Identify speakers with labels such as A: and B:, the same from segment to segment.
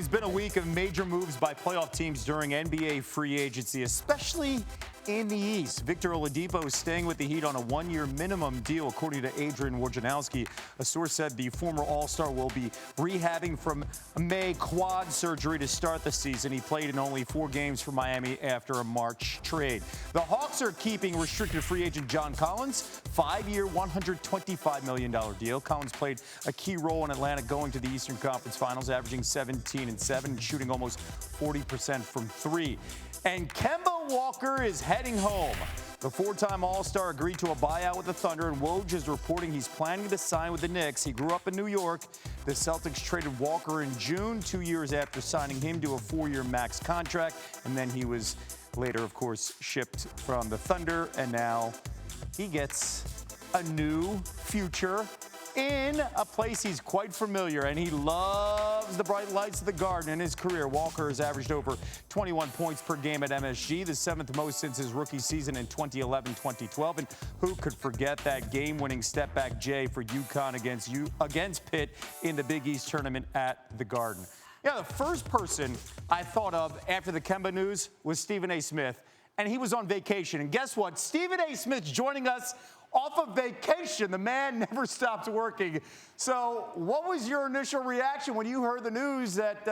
A: It's been a week of major moves by playoff teams during NBA free agency, especially in the East. Victor Oladipo is staying with the Heat on a one-year minimum deal, according to Adrian Wojnarowski. A source said the former All-Star will be rehabbing from May quad surgery to start the season. He played in only 4 games for Miami after a March trade. The Hawks are keeping restricted free agent John Collins, 5-year, $125 million deal. Collins played a key role in Atlanta going to the Eastern Conference Finals, averaging 17 and 7 and shooting almost 40% from 3. And Kemba Walker is heading home. The 4-time All-Star agreed to a buyout with the Thunder, and Woj is reporting he's planning to sign with the Knicks. He grew up in New York. The Celtics traded Walker in June, 2 years after signing him to a 4-year max contract. And then he was later, of course, shipped from the Thunder, and now he gets a new future in a place he's quite familiar, and he loves the bright lights of the Garden. In his career, Walker has averaged over 21 points per game at MSG, the 7th most since his rookie season in 2011-2012. And who could forget that game-winning step-back J for UConn against Pitt in the Big East tournament at the Garden. Yeah, the first person I thought of after the Kemba news was Stephen A. Smith, and he was on vacation. And guess what? Stephen A. Smith's joining us off of vacation. The man never stops working. So what was your initial reaction when you heard the news that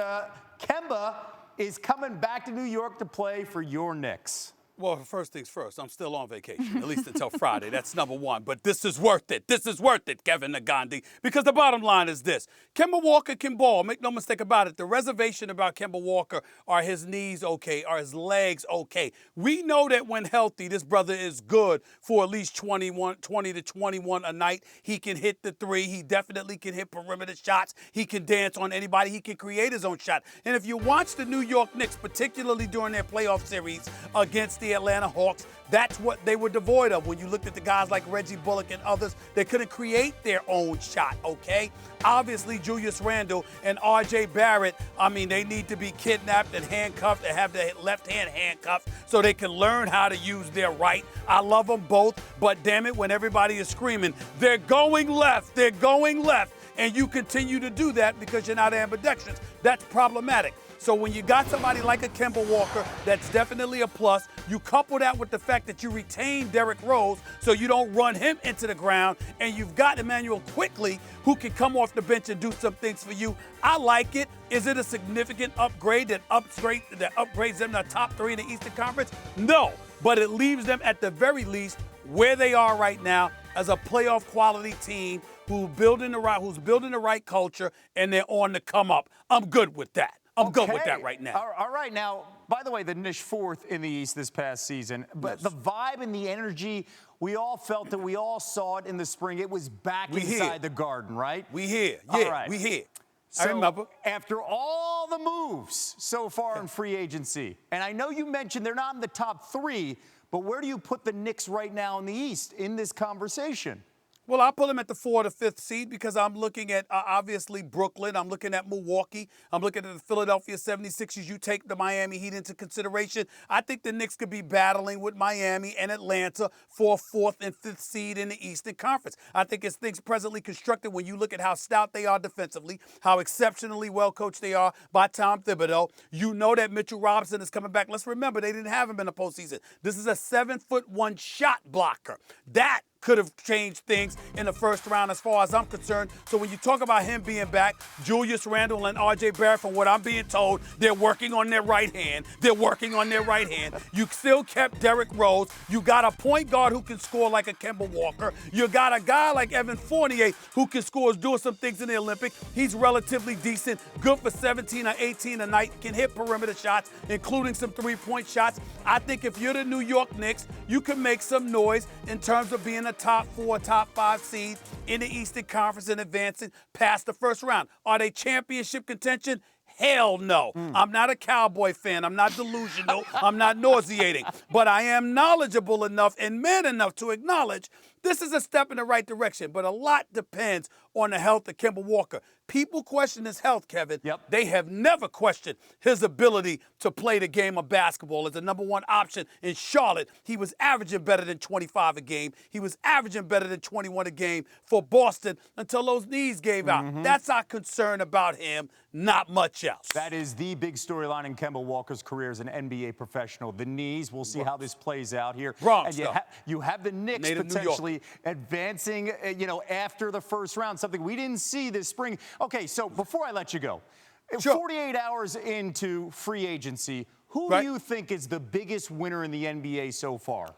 A: Kemba is coming back to New York to play for your Knicks?
B: Well, first things first, I'm still on vacation, at least until Friday. That's number one. But this is worth it. This is worth it, Kevin Nagandi, because the bottom line is this. Kemba Walker can ball. Make no mistake about it. The reservation about Kemba Walker, are his knees okay? Are his legs okay? We know that when healthy, this brother is good for at least 20 to 21 a night. He can hit the 3. He definitely can hit perimeter shots. He can dance on anybody. He can create his own shot. And if you watch the New York Knicks, particularly during their playoff series against the Atlanta Hawks, that's what they were devoid of. When you looked at the guys like Reggie Bullock and others, they couldn't create their own shot, okay? Obviously, Julius Randle and R.J. Barrett, they need to be kidnapped and handcuffed and have their left hand handcuffed so they can learn how to use their right. I love them both, but damn it, when everybody is screaming, they're going left, and you continue to do that because you're not ambidextrous, that's problematic. So when you got somebody like a Kemba Walker, that's definitely a plus. You couple that with the fact that you retain Derrick Rose so you don't run him into the ground, and you've got Emmanuel Quickly who can come off the bench and do some things for you. I like it. Is it a significant upgrade that upgrades them to the top 3 in the Eastern Conference? No, but it leaves them at the very least where they are right now as a playoff quality team who's building the right culture, and they're on the come up. I'm good with that. I'm good with that right now.
A: All right. Now, by the way, the Knicks 4th in the East this past season. But the vibe and the energy, we all felt it. We all saw it in the spring. It was back inside the Garden, right?
B: We here. Yeah,
A: all right.
B: we here.
A: So,
B: I remember.
A: After all the moves so far in free agency, and I know you mentioned they're not in the top 3, but where do you put the Knicks right now in the East in this conversation?
B: Well, I'll put them at the 4th or 5th seed because I'm looking at, obviously, Brooklyn. I'm looking at Milwaukee. I'm looking at the Philadelphia 76ers. You take the Miami Heat into consideration. I think the Knicks could be battling with Miami and Atlanta for a 4th and 5th seed in the Eastern Conference. I think as things presently constructed, when you look at how stout they are defensively, how exceptionally well coached they are by Tom Thibodeau, you know that Mitchell Robinson is coming back. Let's remember, they didn't have him in the postseason. This is a 7'1" shot blocker. That could have changed things in the first round as far as I'm concerned. So when you talk about him being back, Julius Randle and R.J. Barrett, from what I'm being told, they're working on their right hand. You still kept Derrick Rose. You got a point guard who can score like a Kemba Walker. You got a guy like Evan Fournier who can score, doing some things in the Olympics. He's relatively decent, good for 17 or 18 a night, can hit perimeter shots, including some 3-point shots. I think if you're the New York Knicks, you can make some noise in terms of being a top 4, top 5 seed in the Eastern Conference and advancing past the first round. Are they championship contention? Hell no. I'm not a Cowboy fan. I'm not delusional. I'm not nauseating. But I am knowledgeable enough and man enough to acknowledge This is a step in the right direction, but a lot depends on the health of Kemba Walker. People question his health, Kevin.
A: Yep.
B: They have never questioned his ability to play the game of basketball as the number one option in Charlotte. He was averaging better than 25 a game. He was averaging better than 21 a game for Boston until those knees gave out. That's our concern about him, not much else.
A: That is the big storyline in Kemba Walker's career as an NBA professional. The knees. We'll see how this plays out here.
B: Bronx,
A: and you have the Knicks
B: Native New York.
A: potentially advancing, after the first round, something we didn't see this spring. Okay, so before I let you go,
B: Sure.
A: 48 hours into free agency, who
B: Right.
A: do you think is the biggest winner in the NBA so far?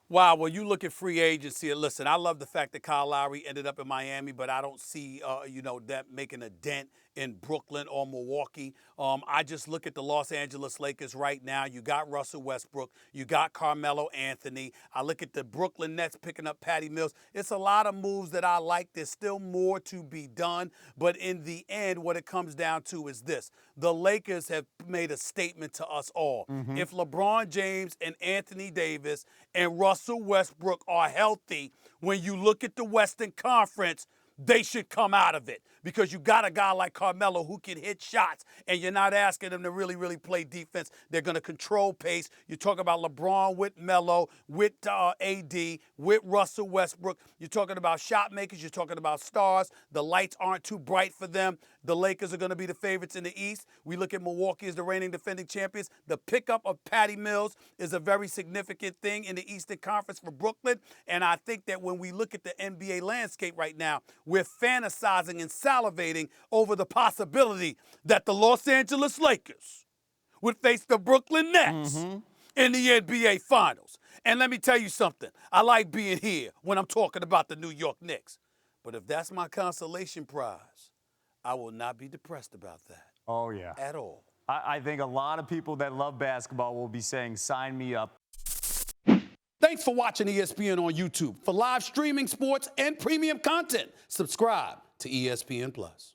B: Wow, well, you look at free agency, and listen, I love the fact that Kyle Lowry ended up in Miami, but I don't see, that making a dent in Brooklyn or Milwaukee. I just look at the Los Angeles Lakers right now. You got Russell Westbrook. You got Carmelo Anthony. I look at the Brooklyn Nets picking up Patty Mills. It's a lot of moves that I like. There's still more to be done, but in the end, what it comes down to is this. The Lakers have made a statement to us all. If LeBron James and Anthony Davis and Russell Westbrook are healthy, when you look at the Western Conference, they should come out of it because you got a guy like Carmelo who can hit shots, and you're not asking them to really, really play defense. They're going to control pace. You talk about LeBron with Melo, with AD, with Russell Westbrook. You're talking about shot makers. You're talking about stars. The lights aren't too bright for them. The Lakers are going to be the favorites in the East. We look at Milwaukee as the reigning defending champions. The pickup of Patty Mills is a very significant thing in the Eastern Conference for Brooklyn, and I think that when we look at the NBA landscape right now, we're fantasizing and salivating over the possibility that the Los Angeles Lakers would face the Brooklyn Nets in the NBA Finals. And let me tell you something. I like being here when I'm talking about the New York Knicks. But if that's my consolation prize, I will not be depressed about that.
A: Oh, yeah.
B: At all.
A: I think a lot of people that love basketball will be saying, sign me up.
B: Thanks for watching ESPN on YouTube. For live streaming, sports, and premium content, subscribe to ESPN+.